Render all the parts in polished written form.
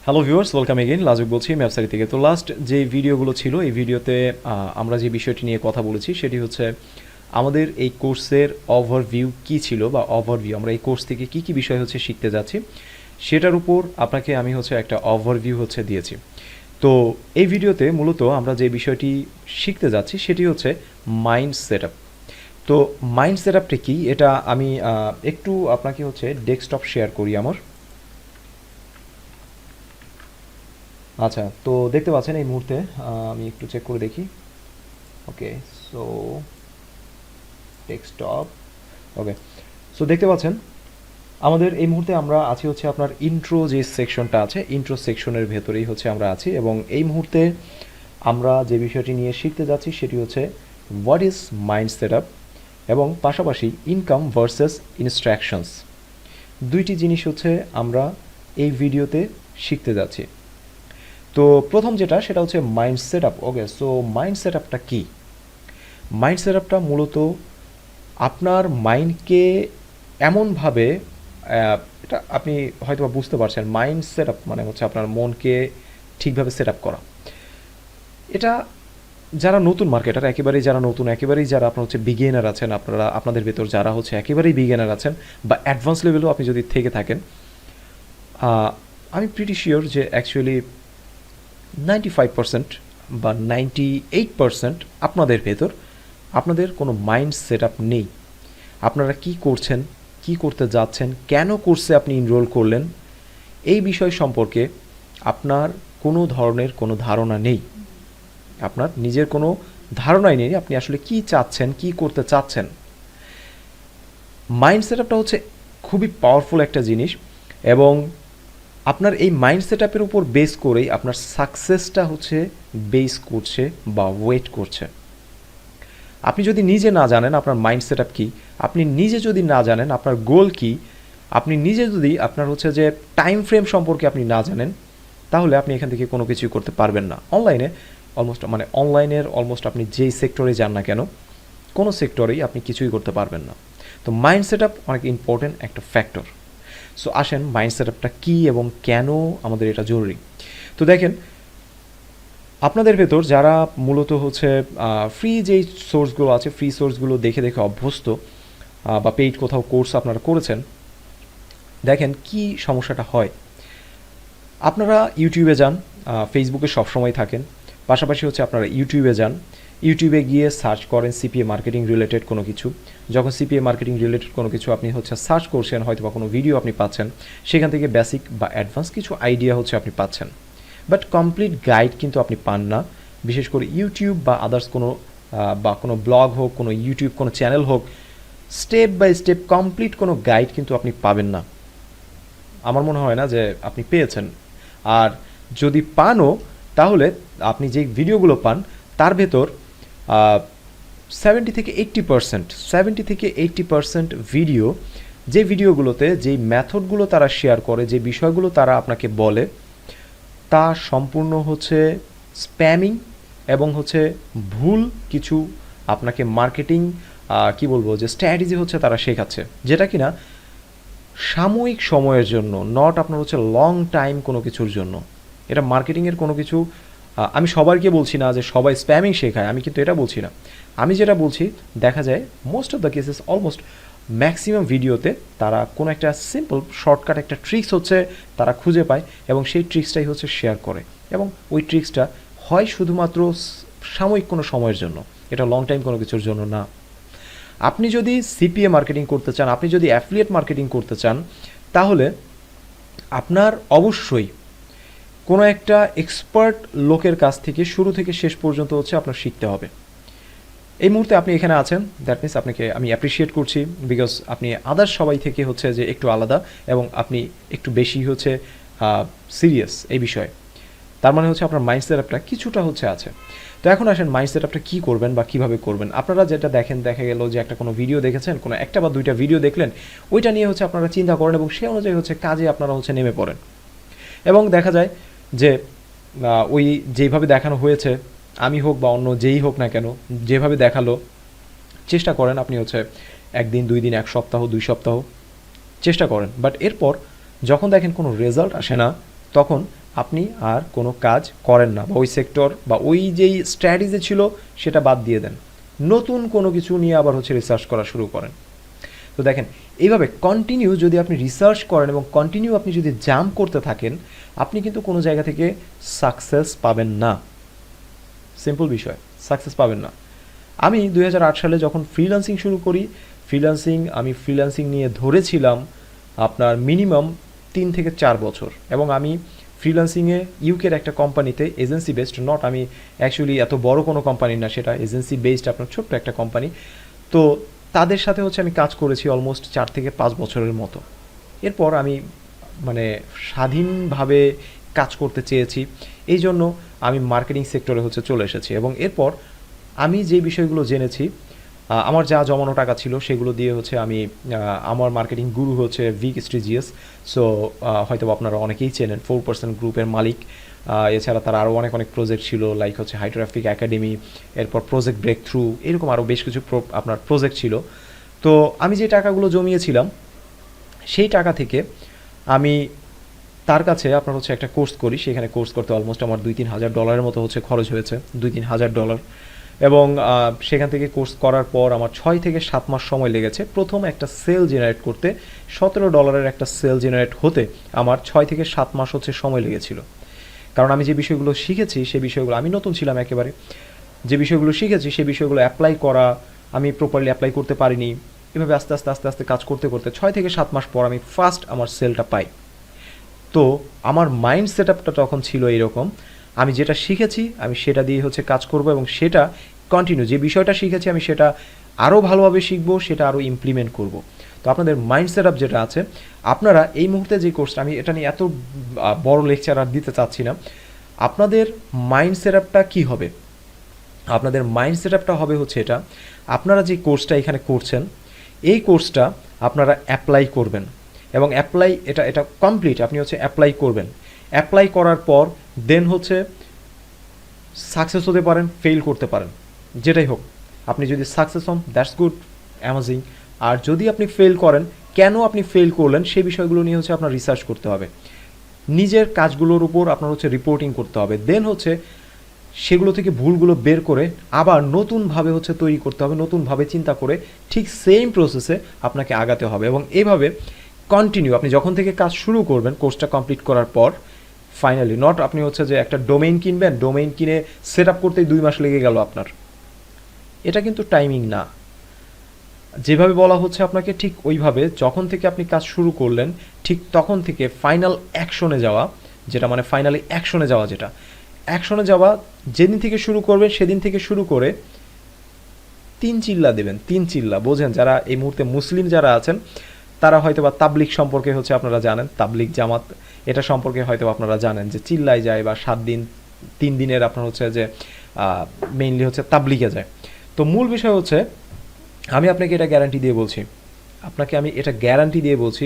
Hello viewers, welcome again. লাজুক বলছি ম্যাপসারি থেকে। তো লাস্ট যে ভিডিওগুলো ছিল এই ভিডিওতে আমরা যে বিষয়টি নিয়ে কথা বলেছি সেটি হচ্ছে আমাদের এই কোর্সের ওভারভিউ কী ছিল বা ওভারভিউ আমরা এই কোর্স থেকে কী কী বিষয় হচ্ছে শিখতে যাচ্ছি সেটার উপর আপনাকে আমি হচ্ছে একটা ওভারভিউ হচ্ছে দিয়েছি। তো এই ভিডিওতে মূলত আমরা যে বিষয়টি শিখতে যাচ্ছি সেটি হচ্ছে মাইন্ড সেট আপ। তো মাইন্ড সেট আপটা কী এটা আমি একটু আপনাকে হচ্ছে ডেস্কটপ শেয়ার করি আমার। আচ্ছা, তো দেখতে পাচ্ছেন এই মুহূর্তে আমি একটু চেক করে দেখি। ওকে, সো ডেস্কটপ। ওকে, সো দেখতে পাচ্ছেন আমাদের এই মুহূর্তে আমরা আছি হচ্ছে আপনার ইন্ট্রো যে সেকশনটা আছে, ইন্ট্রো সেকশনের ভেতরেই হচ্ছে আমরা আছি এবং এই মুহূর্তে আমরা যে বিষয়টি নিয়ে শিখতে যাচ্ছি সেটি হচ্ছে what is mind set up এবং পাশাপাশি ইনকাম ভার্সেস ইনস্ট্রাকশনস। দুইটি জিনিস হচ্ছে আমরা এই ভিডিওতে শিখতে যাচ্ছি। তো প্রথম যেটা সেটা হচ্ছে মাইন্ড সেট আপ। ওকে, সো মাইন্ড সেট আপটা কী? মাইন্ড সেট আপটা মূলত আপনার মাইন্ডকে এমনভাবে এটা আপনি হয়তো বুঝতে পারছেন, মাইন্ড সেট আপ মানে হচ্ছে আপনার মনকে ঠিকভাবে সেট আপ করা। এটা যারা নতুন মার্কেটার, একেবারেই যারা নতুন, একেবারেই যারা আপনার হচ্ছে বিগিনার আছেন, আপনারা আপনাদের ভেতর যারা হচ্ছে একেবারেই বিগিনার আছেন বা অ্যাডভান্স লেভেলেও আপনি যদি থেকে থাকেন, আমি প্রিটি শিওর যে অ্যাকচুয়ালি 95% বা 98% আপনাদের ভেতর আপনাদের কোনো মাইন্ড সেট আপ নেই। আপনারা কি করছেন, কি করতে যাচ্ছেন, কেন কোর্সে আপনি এনরোল করলেন, এই বিষয় সম্পর্কে আপনার কোনো ধরনের কোনো ধারণা নেই। আপনার নিজের কোনো ধারণাই নেই আপনি আসলে কি চাচ্ছেন, কি করতে চাচ্ছেন। মাইন্ড সেট আপটা হচ্ছে খুবই পাওয়ারফুল একটা জিনিস এবং আপনার এই মাইন্ড সেট আপের উপর বেস করেই আপনার সাকসেসটা হচ্ছে বেস করছে বা ওয়েট করছে। আপনি যদি নিজে না জানেন আপনার মাইন্ড সেট আপ কী, আপনি নিজে যদি না জানেন আপনার গোল কী, আপনি নিজে যদি আপনার হচ্ছে যে টাইম ফ্রেম সম্পর্কে আপনি না জানেন, তাহলে আপনি এখান থেকে কোনো কিছুই করতে পারবেন না। অনলাইনের অলমোস্ট আপনি যেই সেক্টরে যান না কেন, কোনো সেক্টরেই আপনি কিছুই করতে পারবেন না। তো মাইন্ড সেট আপ অনেক ইম্পর্টেন্ট একটা ফ্যাক্টর। সো আসেন মাইন্ড সেট আপটা কী এবং কেন আমাদের এটা জরুরি। তো দেখেন, আপনাদের ভেতর যারা মূলত হচ্ছে ফ্রি যেই সোর্সগুলো আছে, ফ্রি সোর্সগুলো দেখে দেখে অভ্যস্ত বা পেইড কোথাও কোর্স আপনারা করেছেন, দেখেন কি সমস্যাটা হয়। আপনারা ইউটিউবে যান, ফেসবুকে সবসময় থাকেন, পাশাপাশি হচ্ছে আপনারা ইউটিউবে যান, ইউটিউবে গিয়ে সার্চ করেন সিপিএ মার্কেটিং রিলেটেড কোনো কিছু। যখন সিপিএ মার্কেটিং রিলেটেড কোনো কিছু আপনি হচ্ছে সার্চ করছেন, হয়তো বা কোনো ভিডিও আপনি পাচ্ছেন, সেখান থেকে বেসিক বা অ্যাডভান্স কিছু আইডিয়া হচ্ছে আপনি পাচ্ছেন, বাট কমপ্লিট গাইড কিন্তু আপনি পান না। বিশেষ করে ইউটিউব বা আদার্স কোনো বা কোনো ব্লগ হোক, কোনো ইউটিউব কোনো চ্যানেল হোক, স্টেপ বাই স্টেপ কমপ্লিট কোনো গাইড কিন্তু আপনি পাবেন না। আমার মনে হয় না যে আপনি পেয়েছেন। আর যদি পানও, তাহলে আপনি যে ভিডিওগুলো পান তার ভেতর 70 থেকে 80% ভিডিও, যে ভিডিওগুলোতে যেই মেথডগুলো তারা শেয়ার করে, যে বিষয়গুলো তারা আপনাকে বলে, তা সম্পূর্ণ হচ্ছে স্প্যামিং এবং হচ্ছে ভুল কিছু আপনাকে মার্কেটিং কি বলবো যে স্ট্র্যাটেজি হচ্ছে তারা শেখাচ্ছে, যেটা কিনা সাময়িক সময়ের জন্য, নট আপনার হচ্ছে লং টাইম কোনো কিছুর জন্য। এটা মার্কেটিংয়ের কোনো কিছু আমি সবাইকে বলছি না যে সবাই স্প্যামিং শেখায়, আমি কিন্তু এটা বলছি না। আমি যেটা বলছি, দেখা যায় most of the cases, almost maximum ভিডিওতে তারা কোনো একটা সিম্পল শর্টকাট একটা ট্রিক্স হচ্ছে তারা খুঁজে পায় এবং সেই ট্রিক্সটাই হচ্ছে শেয়ার করে এবং ওই ট্রিক্সটা হয় শুধুমাত্র সাময়িক কোনো সময়ের জন্য, এটা লং টাইম কোনো কিছুর জন্য না। আপনি যদি সিপিএ মার্কেটিং করতে চান, আপনি যদি অ্যাফিলিয়েট মার্কেটিং করতে চান, তাহলে আপনার অবশ্যই কোনো একটা এক্সপার্ট লোকের কাছ থেকে শুরু থেকে শেষ পর্যন্ত হচ্ছে আপনার শিখতে হবে। এই মুহূর্তে আপনি এখানে আছেন, দ্যাট মিনস আপনাকে আমি অ্যাপ্রিসিয়েট করছি, বিকজ আপনি আদার্স সবাই থেকে হচ্ছে যে একটু আলাদা এবং আপনি একটু বেশি হচ্ছে সিরিয়াস এই বিষয়ে। তার মানে হচ্ছে আপনার মাইন্ড সেট আপটা কিছুটা হচ্ছে আছে। তো এখন আসেন মাইন্ড সেট আপটা কী করবেন বা কীভাবে করবেন। আপনারা যেটা দেখেন, দেখা গেল যে একটা কোনো ভিডিও দেখেছেন, কোনো একটা বা দুইটা ভিডিও দেখলেন, ওইটা নিয়ে হচ্ছে আপনারা চিন্তা করেন এবং সেই অনুযায়ী হচ্ছে কাজে আপনারা হচ্ছে নেমে পড়েন এবং দেখা যায় যে ওই যেইভাবে দেখানো হয়েছে, আমি হোক বা অন্য যেই হোক না কেন, যেভাবে দেখালো চেষ্টা করেন আপনি হচ্ছে একদিন, 2 দিন, 1 সপ্তাহ, 2 সপ্তাহ চেষ্টা করেন, বাট এরপর যখন দেখেন কোনো রেজাল্ট আসে না, তখন আপনি আর কোনো কাজ করেন না, বা ওই সেক্টর বা ওই যেই স্ট্র্যাটেজি ছিল সেটা বাদ দিয়ে দেন, নতুন কোনো কিছু নিয়ে আবার হচ্ছে রিসার্চ করা শুরু করেন। তো দেখেন, এইভাবে কন্টিনিউ যদি আপনি রিসার্চ করেন এবং কন্টিনিউ আপনি যদি জাম্প করতে থাকেন, আপনি কিন্তু কোনো জায়গা থেকে সাকসেস পাবেন না। সিম্পল বিষয়, সাকসেস পাবেন না। আমি 2008 সালে যখন ফ্রিল্যান্সিং শুরু করি, আমি ফ্রিল্যান্সিং নিয়ে ধরেছিলাম আপনার মিনিমাম 3 থেকে 4 বছর, এবং আমি ফ্রিল্যান্সিংয়ে ইউকের একটা কোম্পানিতে এজেন্সি বেসড, নট আমি অ্যাকচুয়ালি এত বড় কোনো কোম্পানি না, সেটা এজেন্সি বেসড আপনার ছোট্ট একটা কোম্পানি। তো তাদের সাথে হচ্ছে আমি কাজ করেছি অলমোস্ট 4 থেকে 5 বছরের মতো। এরপর আমি মানে স্বাধীনভাবে কাজ করতে চেয়েছি, এই জন্য আমি মার্কেটিং সেক্টরে হচ্ছে চলে এসেছি। এবং এরপর আমি যে বিষয়গুলো জেনেছি, আমার যা জমানো টাকা ছিল সেগুলো দিয়ে হচ্ছে আমি আমার মার্কেটিং গুরু হচ্ছে ভিক স্ট্রিজিয়াস। সো হয়তো আপনারা অনেকেই চেনেন, 4% গ্রুপের মালিক। এছাড়া তার আরও অনেক অনেক প্রজেক্ট ছিল, লাইক হচ্ছে হাইড্রোগ্রাফিক একাডেমি, এরপর প্রজেক্ট ব্রেক থ্রু, এরকম আরও বেশ কিছু আপনার প্রজেক্ট ছিল। তো আমি যে টাকাগুলো জমিয়েছিলাম সেই টাকা থেকে আমি তার কাছে আপনার হচ্ছে একটা কোর্স করি, সেখানে কোর্স করতে অলমোস্ট আমার $2-3 হাজার মতো হচ্ছে খরচ হয়েছে, $2-3 হাজার। এবং সেখান থেকে কোর্স করার পর আমার 6 থেকে 7 মাস সময় লেগেছে প্রথম একটা সেল জেনারেট করতে। $17 একটা সেল জেনারেট হতে আমার 6 থেকে 7 মাস হচ্ছে সময় লেগেছিল। কারণ আমি যে বিষয়গুলো শিখেছি সেই বিষয়গুলো, আমি নতুন ছিলাম একেবারে, যে বিষয়গুলো শিখেছি সেই বিষয়গুলো অ্যাপ্লাই করা আমি প্রপারলি অ্যাপ্লাই করতে পারিনি। এভাবে আস্তে আস্তে আস্তে আস্তে কাজ করতে করতে 6 থেকে 7 মাস পর আমি ফার্স্ট আমার সেলটা পাই। তো আমার মাইন্ড সেট আপটা তখন ছিল এইরকম, আমি যেটা শিখেছি আমি সেটা দিয়ে হচ্ছে কাজ করব, এবং সেটা কন্টিনিউ, যে বিষয়টা শিখেছি আমি সেটা আরও ভালোভাবে শিখব, সেটা আরও ইমপ্লিমেন্ট করব। তো আপনাদের মাইন্ড সেট আপ যেটা আছে, আপনারা এই মুহূর্তে যে কোর্সটা, আমি এটা নিয়ে এত বড় লেকচার আর দিতে চাচ্ছি না। আপনাদের মাইন্ড সেট আপটা কী হবে? আপনাদের মাইন্ড সেট আপটা হবে হচ্ছে এটা, আপনারা যে কোর্সটা এখানে করছেন এই কোর্সটা আপনারা অ্যাপ্লাই করবেন, এবং অ্যাপ্লাই এটা কমপ্লিট আপনি হচ্ছে অ্যাপ্লাই করবেন। অ্যাপ্লাই করার পর দেন হচ্ছে সাকসেস হতে পারেন, ফেল করতে পারেন, যেটাই হোক। আপনি যদি সাকসেস হন দ্যাটস গুড, অ্যামাজিং। আর যদি আপনি ফেল করেন, কেন আপনি ফেল করলেন সেই বিষয়গুলো নিয়ে হচ্ছে আপনার রিসার্চ করতে হবে, নিজের কাজগুলোর উপর আপনার হচ্ছে রিপোর্টিং করতে হবে। দেন হচ্ছে সেগুলো থেকে ভুলগুলো বের করে আবার নতুনভাবে হচ্ছে তৈরি করতে হবে, নতুনভাবে চিন্তা করে ঠিক সেম প্রসেসে আপনাকে আগাতে হবে। এবং এইভাবে কন্টিনিউ আপনি যখন থেকে কাজ শুরু করবেন কোর্সটা কমপ্লিট করার পর, ফাইনালি নট আপনি হচ্ছে যে একটা ডোমেইন কিনবেন, ডোমেইন কিনে সেট আপ করতেই 2 মাস লেগে গেল আপনার, এটা কিন্তু টাইমিং না। যেভাবে বলা হচ্ছে আপনাকে ঠিক ওইভাবে যখন থেকে আপনি কাজ শুরু করলেন ঠিক তখন থেকে ফাইনাল অ্যাকশনে যাওয়া, যেটা মানে ফাইনালি অ্যাকশনে যাওয়া, যেটা অ্যাকশনে যাওয়া যেদিন থেকে শুরু করবেন সেদিন থেকে শুরু করে 3 চিল্লা দেবেন, 3 চিল্লা বোঝেন। যারা এই মুহূর্তে মুসলিম যারা আছেন তারা হয়তো বা তাবলিগ সম্পর্কে হচ্ছে আপনারা জানেন, তাবলিগ জামাত এটা সম্পর্কে হয়তো আপনারা জানেন যে চিল্লায় যায়, বা 7 দিন 3 দিনের আপনার হচ্ছে যে মেইনলি হচ্ছে তাবলিগে যায়। তো মূল বিষয় হচ্ছে, আমি আপনাকে এটা গ্যারান্টি দিয়ে বলছি,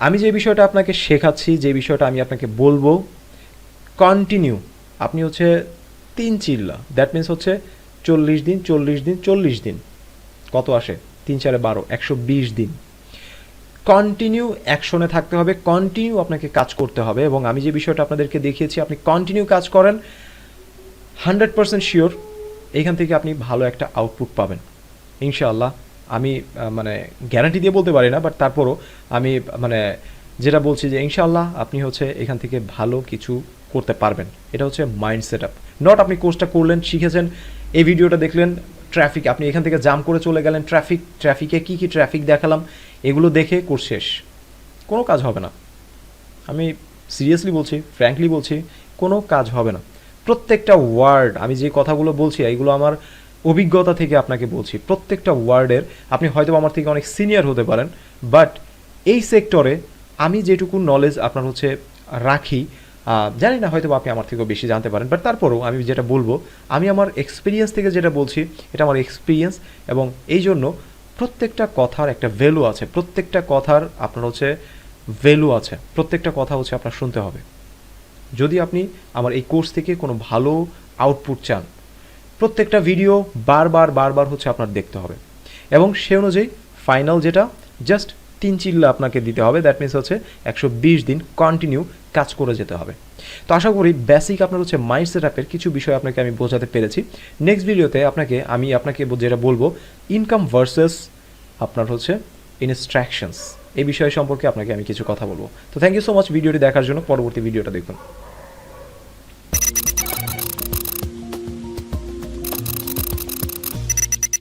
আমি যে বিষয়টা আপনাকে শেখাচ্ছি, যে বিষয়টা আমি আপনাকে বলবো, কন্টিনিউ আপনি হচ্ছে 3 চিল্লা, দ্যাট মিনস হচ্ছে 40 দিন 40 দিন 40 দিন, কত আসে 3-4-12, 120 দিন কন্টিনিউ অ্যাকশনে থাকতে হবে, কন্টিনিউ আপনাকে কাজ করতে হবে। এবং আমি যে বিষয়টা আপনাদেরকে দেখিয়েছি আপনি কন্টিনিউ কাজ করেন, 100% শিওর এইখান থেকে আপনি ভালো একটা আউটপুট পাবেন ইনশাআল্লাহ। আমি মানে গ্যারান্টি দিয়ে বলতে পারি না, বাট তারপরও আমি মানে যেটা বলছি যে ইনশাআল্লাহ আপনি হচ্ছে এখান থেকে ভালো কিছু করতে পারবেন। এটা হচ্ছে মাইন্ড সেট আপ, নট আপনি কোর্সটা করলেন, শিখেছেন, এই ভিডিওটা দেখলেন, ট্রাফিক আপনি এখান থেকে জাম্প করে চলে গেলেন, ট্রাফিকে কী কী ট্রাফিক দেখালাম এগুলো দেখে কোর্স শেষ, কোনো কাজ হবে না। আমি সিরিয়াসলি বলছি, ফ্র্যাঙ্কলি বলছি, কোনো কাজ হবে না। প্রত্যেকটা ওয়ার্ড আমি যে কথাগুলো বলছি এগুলো আমার অভিজ্ঞতা থেকে আপনাকে বলছি, প্রত্যেকটা ওয়ার্ডের, আপনি হয়তো আমার থেকে অনেক সিনিয়র হতে পারেন, বাট এই সেক্টরে আমি যেটুকু নলেজ আপনার হচ্ছে রাখি, জানি না হয়তো আপনি আমার থেকেও বেশি জানতে পারেন, বাট তারপরেও আমি যেটা বলবো, আমি আমার এক্সপিরিয়েন্স থেকে যেটা বলছি এটা আমার এক্সপিরিয়েন্স। এবং এই জন্য প্রত্যেকটা কথার একটা ভ্যালু আছে, প্রত্যেকটা কথার আপনার হচ্ছে ভ্যালু আছে, প্রত্যেকটা কথা হচ্ছে আপনার শুনতে হবে। যদি আপনি আমার এই কোর্স থেকে কোনো ভালো আউটপুট চান, প্রত্যেকটা ভিডিও বারবার হচ্ছে আপনার দেখতে হবে, এবং সে অনুযায়ী ফাইনাল যেটা জাস্ট 3 চিল্লা আপনাকে দিতে হবে, দ্যাট মিনস হচ্ছে 120 দিন কন্টিনিউ কাজ করে যেতে হবে। তো আশা করি বেসিক আপনার হচ্ছে মাইন্ড সেট আপের কিছু বিষয় আপনাকে আমি বোঝাতে পেরেছি। নেক্সট ভিডিওতে আমি আপনাকে যেটা বলবো ইনকাম ভার্সেস আপনার হচ্ছে ইনস্ট্রাকশনস, এই বিষয় সম্পর্কে আপনাকে আমি কিছু কথা বলবো। তো থ্যাংক ইউ সো মাচ ভিডিওটি দেখার জন্য, পরবর্তী ভিডিওটা দেখুন।